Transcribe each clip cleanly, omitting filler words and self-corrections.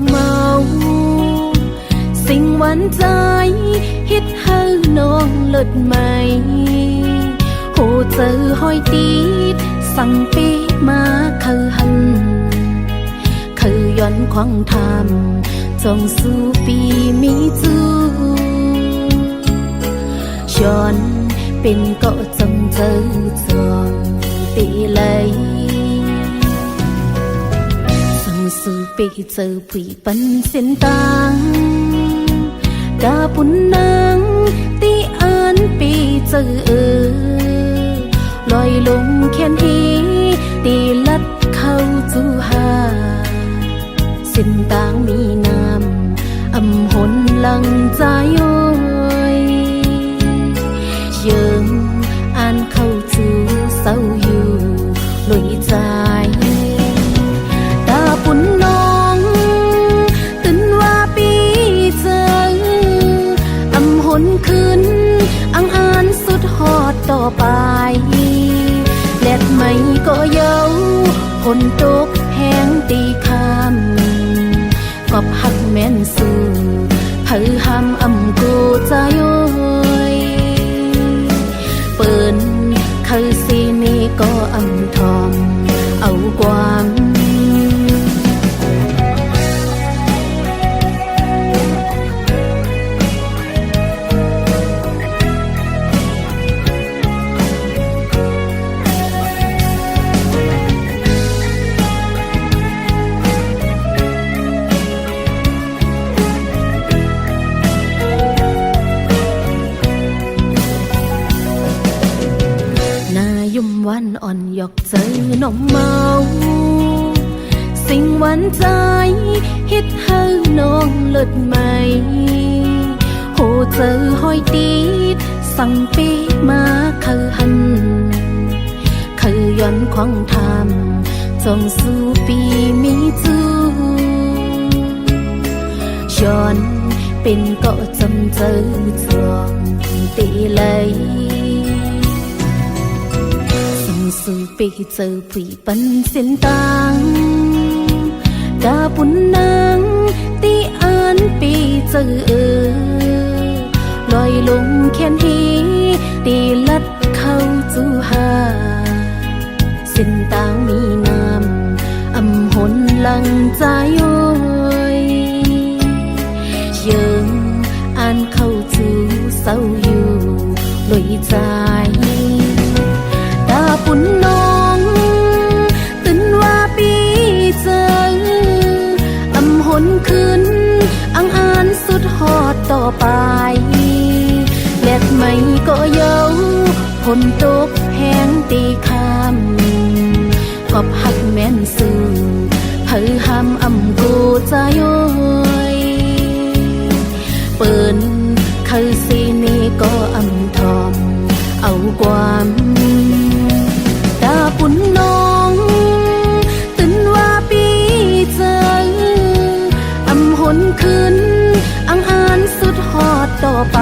เมาสิ่งหวานใจฮิตให้น้องเลิศใหม่โหเจอห้อยตีดสั่งปีมาคือหันคือย้อนควางทำจงสู้ปีมีจูย้อนเป็นก็จงเจอจองตีเลยสั่งสู้ปีเจอผีปันเส้นตังกาปุ่นนางตีอันปีเจอลอยลงแค้นฮีตีลัดเข้าจูหาเส้นตางมีน้ำอำหนหลังใจโอยเยิงอ่านเข้าจูเศร้าอยู่ลอยใจตาปุ่นน้องตื่นว่าปีเจออำหนขึ้นอังอ่านสุดฮอดต่อไปแลดไม่ก็เย้าฝนตกแห้งตีคำกอบหักแม่นสู่เผยห้ามอำกูใจโอยเปิ่นคือสีนี้ก็อำทอมเอาความวันอ่อนหยอกเจอน้องเมาสิ่งหวานใจฮิตให้น้องเลิศใหม่โหเจอห้อยตีดสั่งปีมาคือหันคือย้อนควางทำจงสู้ปีมีจูย้อนเป็นก็จำเจอจวงตีเลยสู่ปีเจอผีปันเส้นตังกาปุ่นนางตีอันปีเจอลอยลงแค้นฮีตีลัดเข้าจูหาเส้นตางมีน้ำอำหนหลังใจโอยเยิงอ่านเข้าจูเศร้าอยู่ลอยใจตาปุ่นน้องตื่นว่าปีเจออำหนขึ้นอังอ่านสุดฮอดต่อไปแลดไม่ก็เย้าฝนตกแห้งตีคำกอบหักแม่นสู่เผยห้ามอำกูใจโอยเปิ่นคือสีนี้ก็อำทอมเอาความตาปุ่นน้องตื่นว่าปีเจออำหนขึ้นอังอ่านสุดฮอดต่อไป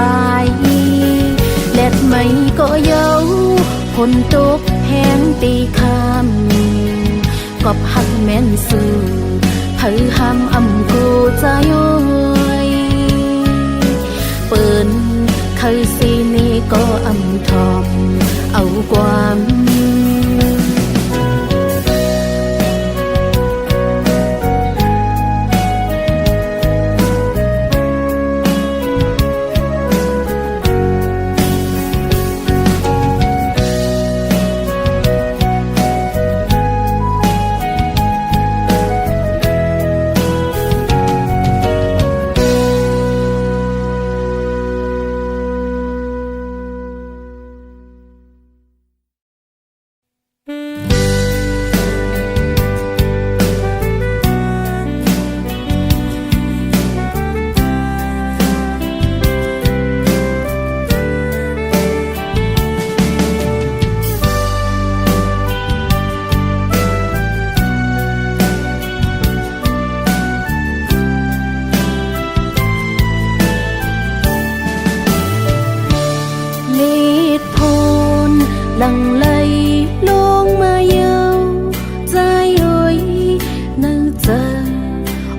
แลดไม่ก็เย้าฝนตกแห้งตีคำกอบหักแม่นสู่เผยห้ามอำกูใจโอยเปิ่นคือสีนี้ก็อำทอมเอาความหลังไหลลงมาเยาใจโอยนั่งเจอ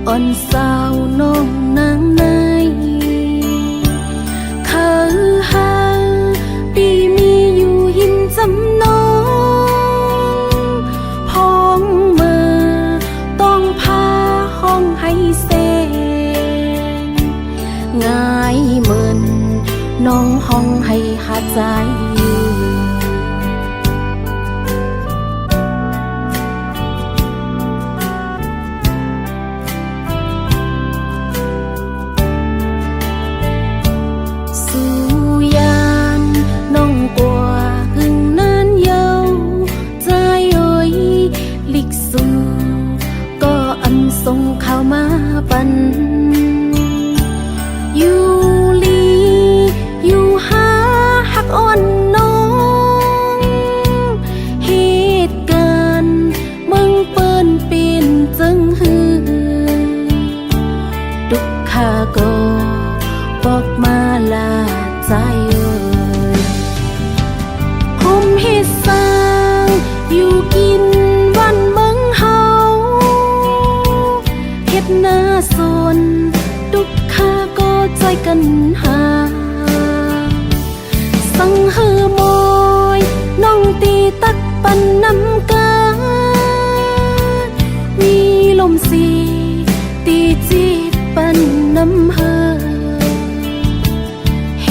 อ่อน สาวน้องนางในเขาหาปีมีอยู่หินจำนองพ้องมือต้องพาห้องให้เซง่ายเหมือนน้องห้องให้หาใจส่งข่าวมาปันอยู่ลีอยู่หาหักอ่อนน้องเหตุการณ์มึงเปิ้นเป็นจังหือดุกข้าก็บอกมาลาใจเอ่ยผมเหตุสร้างอยู่กินวันเมืองเฮาหน้าสนดุกข้าก็ใจกันหาสังหือมอยน้องตีตักปันน้ำกามีลมสีตีจีปันน้ำเฮอเฮ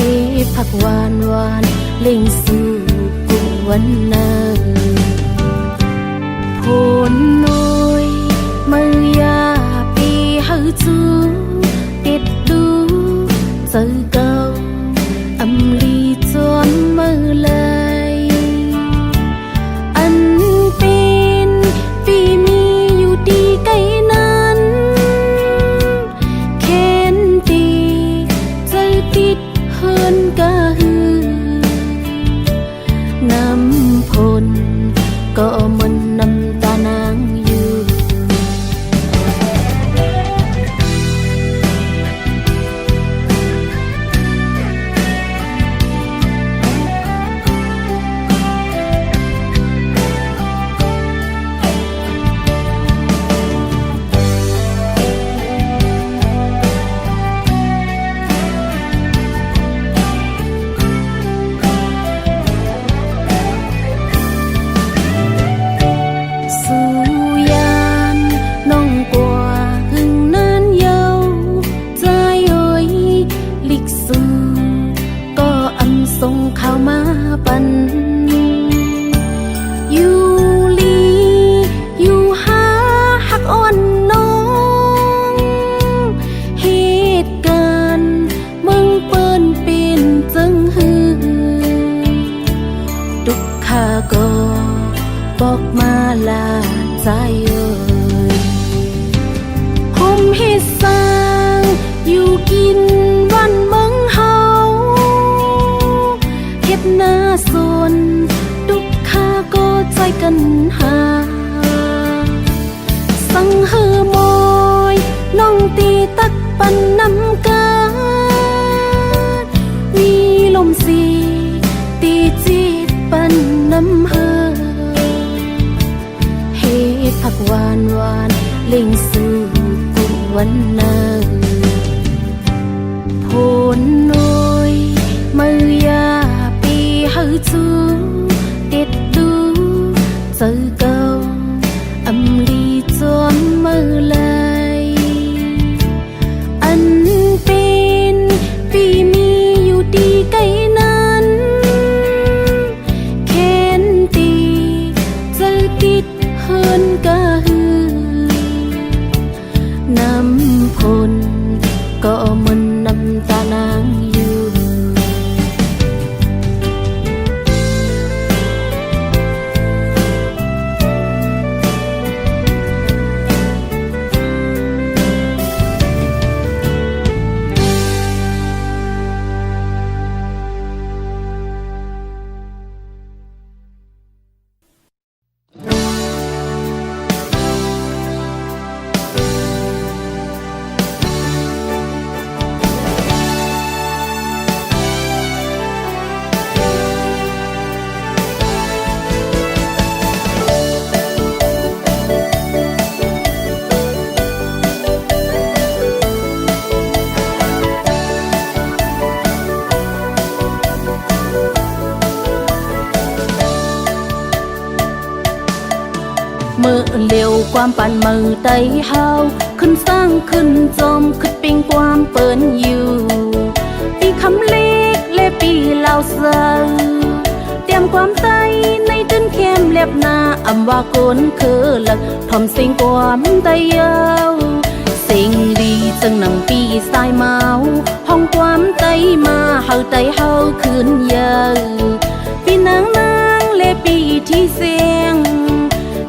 ผักหวานหวานเล่งสู่กุวันนาโพนน้อยมือยาจูติดดูเจอเก่าอำลีจนมือเลยอันเป็นปีมีอยู่ดีไกลนั้นเข็นตีเจอติดเฮินกะฮือน้ำพลก็มันน้ำตานางอยู่ส่งข่าวมาปันอยู่ลีอยู่หาหักอ่อนน้องเหตุการณ์มึงเปิ้นเป็นจังหือดุกข้าก็บอกมาลาใจเอ่ยผมเหตุสร้างอยู่กินวันเมืองเฮาหน้าสนดุกข้าก็ใจกันหาสังหือมอยน้องตีตักปันน้ำกามีลมสีตีจีปันน้ำเฮอเฮผักหวานหวานเล่งสู่กุวันนาโพนน้อยมือยาจูติดดูเจอเก่าอำลีจนมือเลยอันเป็นปีมีอยู่ดีไกลนั้นเข็นตีเจอติดเฮินกะฮือน้ำพล ความปั่นมือไตเฮาขึ้นสร้างขึ้นจอมขึ้นเป็นความเปิ้นอยู่ปีคำเล็กและปีเหล่าเสือเตรียมความไตในตึ้นเข้มเล็บหน้าอำว่าโกนคือหลักทอมสิ่งความไตเยาวสิ่งดีจังหนังปีสายเมาห้องความไตมาเฮาไตเฮาคืนเยาวปีนางและปีที่เสียง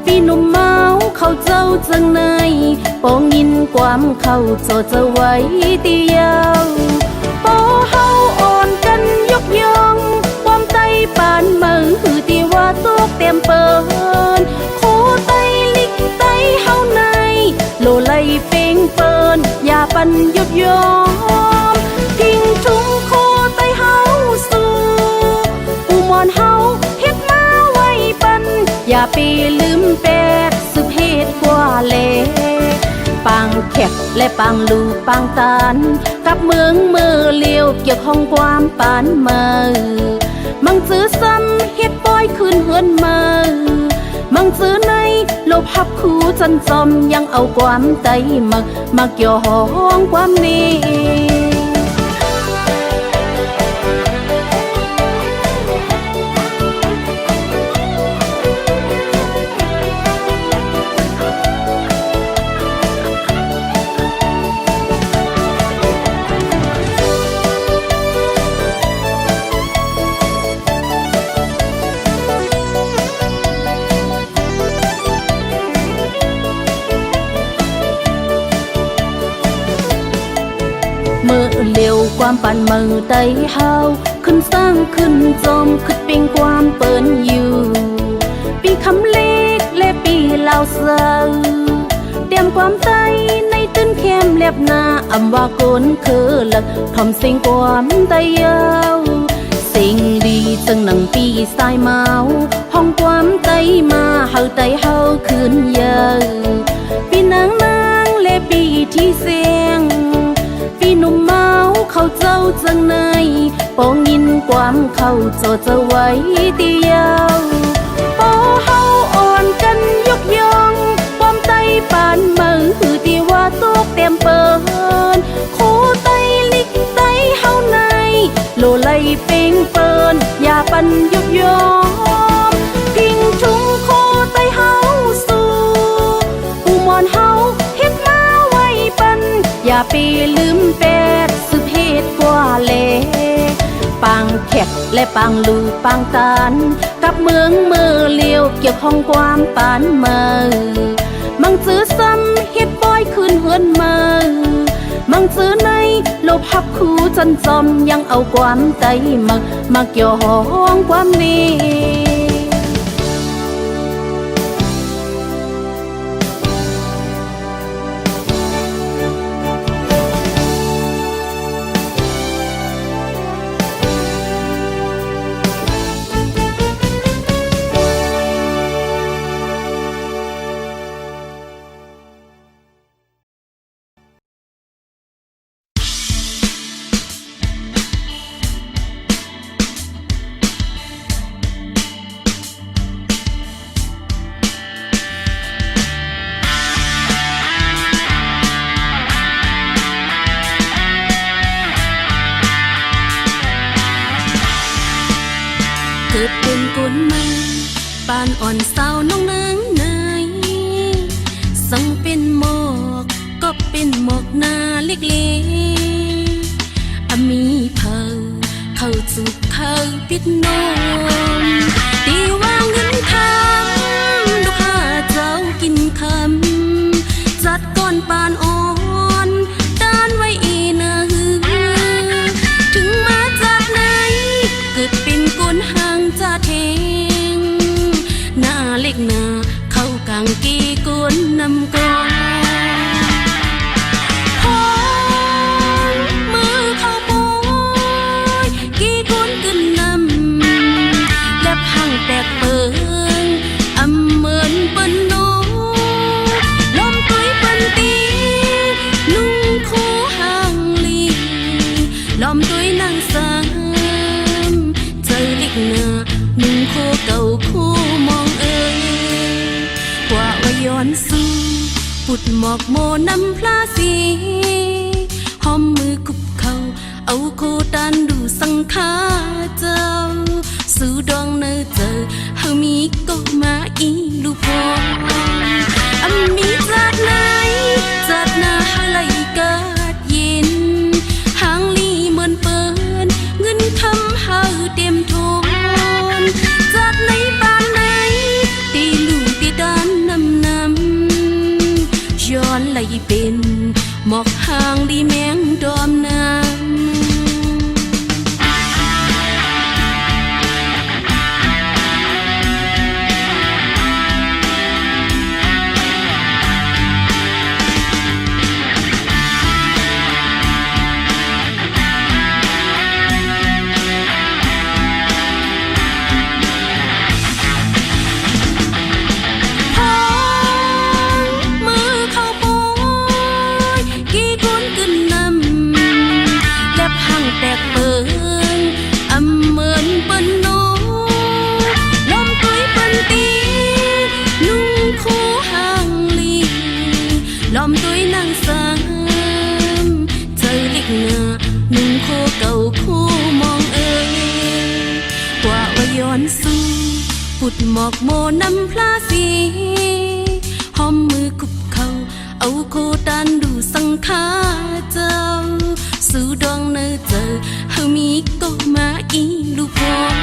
ปีหนุ่มเมาเขาเจ้าจังในปองยินความเขาโจจะไว้ตียาวปอเฮาอ่อนกันยกย่องความไตปานมือคือตีว่าตกเต็มเปินโคไตลิกไตเฮาในโลไลเป่งเปินอย่าปันยกยอมทิ้งชุมโคไตเฮาสู่อุมอนเฮาอย่าไปลืมแปดสุเพศกว่าเลปางแขกและปางลูปางตานกับเมืองมือเลี้ยวเกี่ยวข้องความปานมือมังซื้อซ้ำเฮ็ดป้อยคืนเฮือนมือมังซื้อในลบหับคู่จันจอมยังเอาความไตมาเกี่ยวห้องความนี้เมื่อเลี้ยวความปั่นมือไตเฮาขึ้นสร้างขึ้นจอมขึ้นเป็นความเปิ้นอยู่ปีคำเล็กและปีเหล่าเสือเตรียมความไตในตื้นเข้มเล็บหน้าอำว่าโกนคือหลักทอมสิ่งความไตยาวสิ่งดีจังหนังปีสายเมาห้องความไตมาเฮาไตเฮาคืนเยอะปีนางและปีที่เสียงปีหนุ่มเมาเขาเจ้าจังในปองยินความเขาโจจะไว้ตียาวปอเฮาอ่อนกันยกย่องความไตปานมือคือตีว่าตกเต็มเปินโคไตลิกไตเฮาในโลไลเป่งเปินอย่าปันยกย่องพิงชุมโคไตเฮาสู่อุมอนเฮาเฮ็ดมาไว้ปันอย่าไปลืมแปดสุเพศกว่าเลปางแขกและปางลูปางตานกับเมืองมือเลี้ยวเกี่ยวข้องความปานมือมังซื้อซ้ำเฮ็ดป้อยคืนเฮือนมือมังซื้อในลบหับคู่จันจอมยังเอาความไตมาเกี่ยวห้องความนี้เกิดเป็นคนใหม่ปานอ่อนสาวน้องนางนายสั่งเป็นหมอกก็เป็นหมอกหน้าเล็กๆมีเผาเข้าจุกเข้าปิดนมตีว่าเงินคำลูกค้าเจ้ากินคำจัดก้อนปานอ่อนด้านไว้อีนาถึงมาจากไหนเกิดเป็นคนห่างจะเทงหน้าเล็กหน้าเข้ากางกีก้นนำก้อนมือเข้าโปยกีก้นขึ้นนำ หมอกโมนำพลาสีหอมมือคุบเขาเอาโคตันดูสังขาเจ้าสู่ดวงเนอเจอเฮามีก็มาอีลูพอมีจากไหนจากหน้าหาไหลเกิดยินหางลีเหมือนเปิ้นเงินคำหาเต็มทนจากไหนบ้านไหนตีลูกตีด้านนำย้อนไหลเป็นหมอกหางดีแมงดอมน้ำแตกเปิงอำเหมือนเปิ้นโนลมตุยเปิ้นตีนุ่งคู่ห่างลีลมตุยนางสามเจอเล็กหน้านุ่งโคเก่าคู่มองกว่าว่าย้อนสู้ปุดหมอกโมนำพลาสีหอมมือคุบเขาเอาโคตันดูสังขาเจ้าสู่ดวงเนอเจอเฮามีก็มาอีลูกพอ